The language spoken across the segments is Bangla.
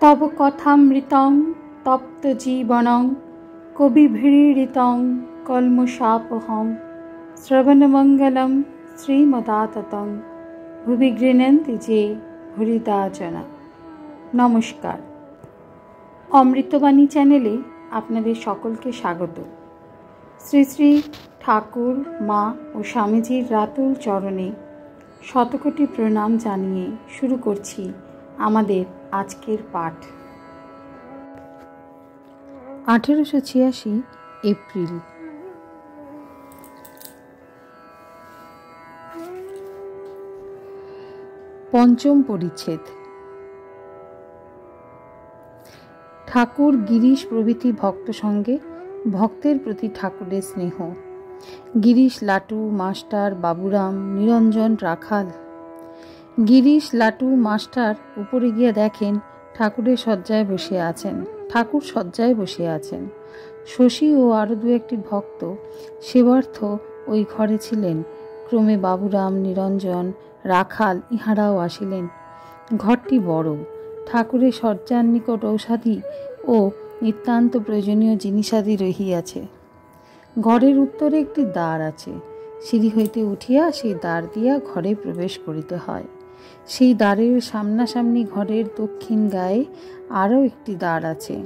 तव कथामृतं तप्त जीवनं कविभिरीडितं कल्मषापहं श्रवणमंगलं श्रीमदाततं भुवि गृह्णन्ति जे भूरिदा जना। नमस्कार, अमृतबाणी चैनेले आपनादेर सकलके स्वागत। श्री श्री ठाकुर मा और स्वामीजीर रातुल चरणे शतकोटी प्रणाम जानिए शुरू करछि आमादेर आजकेर पाठ। 1886 एप्रिल। पंचम परिच्छेद। ठाकुर गिरीश प्रभृति भक्त संगे भक्तेर प्रति ठाकुरेर स्नेह। गिरीश, लाटू, मास्टार, बाबूराम, निरंजन, राखाल। गिरीश, लाटू, मास्टार ऊपरे गिয়ে দেখেন ঠাকুরের শয্যায় বসে আছেন। ঠাকুর শয্যায় বসে আছেন। শশী ও আরো দু একটি ভক্ত সেবার্থ ওই ঘরে ছিলেন। ক্রমে বাবুরাম, নিরঞ্জন, রাখাল ইহারাও আসিলেন। ঘরটি বড়। ঠাকুরের শয্যার নিকট ঔষধি ও নিতান্ত প্রয়োজনীয় জিনিসাদি রহিয়াছে। ঘরের উত্তরে একটি দ্বার আছে। সিঁড়ি হইতে উঠিয়া সেই দ্বার দিয়া ঘরে প্রবেশ করিতে হয়। সেই দ্বারের সামনাসামনি ঘরের দক্ষিণ গায়ে আরও একটি দ্বার আছে।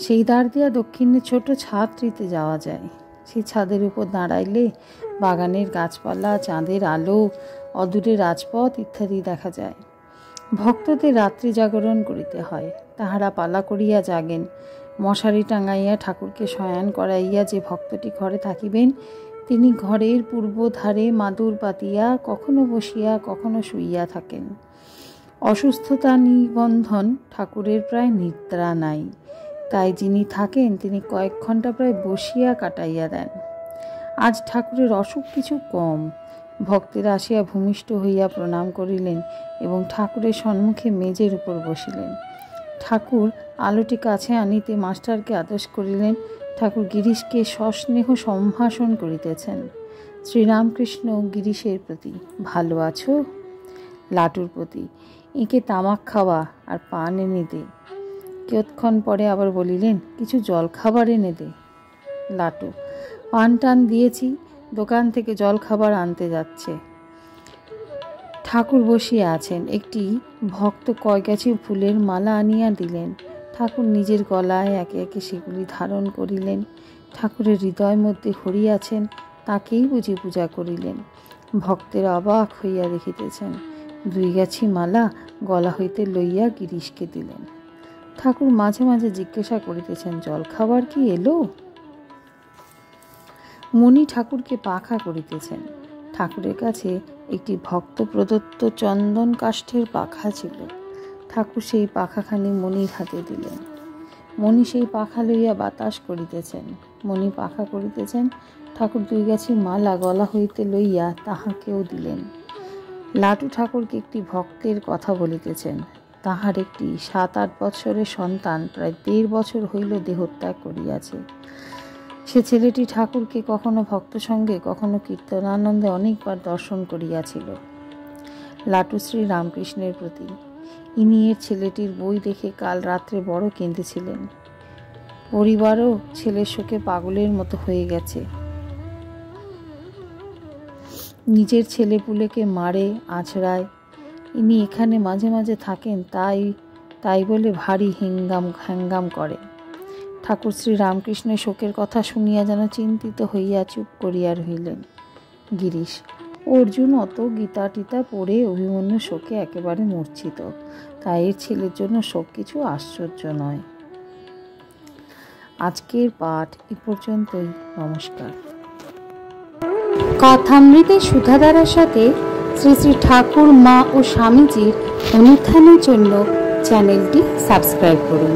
সেই দ্বার দিয়া দক্ষিণে ছোট ছাদটিতে যাওয়া যায়। সেই ছাদের উপর দাঁড়াইলে বাগানের গাছপালা, চাঁদের আলো, অদূরে রাজপথ ইত্যাদি দেখা যায়। ভক্তদের রাত্রি জাগরণ করিতে হয়। তাহারা পালা করিয়া জাগেন। মশারি টাঙাইয়া ঠাকুরকে শয়ান করাইয়া যে ভক্তটি ঘরে থাকিবেন, তিনি ঘরের পূর্ব ধারে মাদুর পাতিয়া কখনো বসিয়া কখনো শুইয়া থাকেন। অসুস্থতা নিবন্ধন ঠাকুরের প্রায় নিদ্রা নাই। তাই যিনি থাকেন তিনি কয়েক ঘন্টা প্রায় বসিয়া কাটাইয়া দেন। আজ ঠাকুরের অসুখ কিছু কম। ভক্তেরা আসিয়া ভূমিষ্ঠ হইয়া প্রণাম করিলেন এবং ঠাকুরের সম্মুখে মেজের উপর বসিলেন। ঠাকুর আলোটি কাছে আনিতে মাস্টারকে আদেশ করিলেন। ঠাকুর গিরিশকে সস্নেহ সম্ভাষণ করিতেছেন। শ্রীরামকৃষ্ণ গিরিশের প্রতি, ভালো আছো? লাটুর প্রতি, এঁকে তামাক খাওয়া আর পান এনে দে। কিয়ৎক্ষণ পরে আবার বলিলেন, কিছু জল খাবার এনে দে। লাটু, পান টান দিয়েছি, দোকান থেকে জল খাবার আনতে যাচ্ছে। ঠাকুর বসিয়া আছেন। একটি ভক্ত কয়গাছি ফুলের মালা আনিয়া দিলেন। ঠাকুর নিজের গলায় একে একে সেগুলি ধারণ করিলেন। ঠাকুরের হৃদয় মধ্যে হরিয়াছেন, তাকেই বুঝি পূজা করিলেন। ভক্তেরা অবাক হইয়া দেখিতেছেন। 2 গাছি মালা গলা হইতে লইয়া গিরিশকে দিলেন। ঠাকুর মাঝে মাঝে জিজ্ঞাসা করিতেছেন, জল খাবার কি এলো? মণি ঠাকুরকে পাখা করিতেছেন। ঠাকুরের কাছে একটি ভক্ত প্রদত্ত চন্দন কাষ্ঠের পাখা ছিল। ঠাকুর সেই পাখাখানি মণির হাতে দিলেন। মণি সেই পাখা লইয়া বাতাস করিতেছেন। মণি পাখা করিতেছেন। ঠাকুর 2 গাছি মালা গলা হইতে লইয়া তাহাকেও দিলেন। লাটু ঠাকুরকে একটি ভক্তের কথা বলিতেছেন। তাহার একটি 7-8 বৎসরের সন্তান প্রায় 1.5 বছর হইল দেহত্যাগ করিয়াছে। সে ছেলেটি ঠাকুরকে কখনো ভক্ত সঙ্গে কখনো কীর্তনানন্দে অনেকবার দর্শন করিয়াছিল। লাটু শ্রী রামকৃষ্ণের প্রতি। ইনি এর ছেলেটির বই দেখে কাল রাত্রে বড় কেঁদেছিলেন। পরিবারও ছেলের শোকে পাগলের মতো হয়ে গেছে। নিজের ছেলেপুলেকে মারে, আছড়ায়। ইনি এখানে মাঝে মাঝে থাকেন, তাই বলে ভারী হ্যাঙ্গাম করে। ঠাকুর শ্রী রামকৃষ্ণের শোকের কথা শুনিয়া যেন চিন্তিত হইয়া চুপ করিয়া রহিলেন। গিরিশ, অর্জুন অত গীতা টিতা পড়ে অভিমন্যু শোকে একেবারে মূর্ছিত। তাই এর ছেলের জন্য শোক কিছু আশ্চর্য নয়। আজকের পাঠ এ পর্যন্তই। নমস্কার। কথামৃতের সুধাধারার সাথে শ্রী শ্রী ঠাকুর মা ও স্বামীজির অনুধ্যানের জন্য চ্যানেলটি সাবস্ক্রাইব করুন।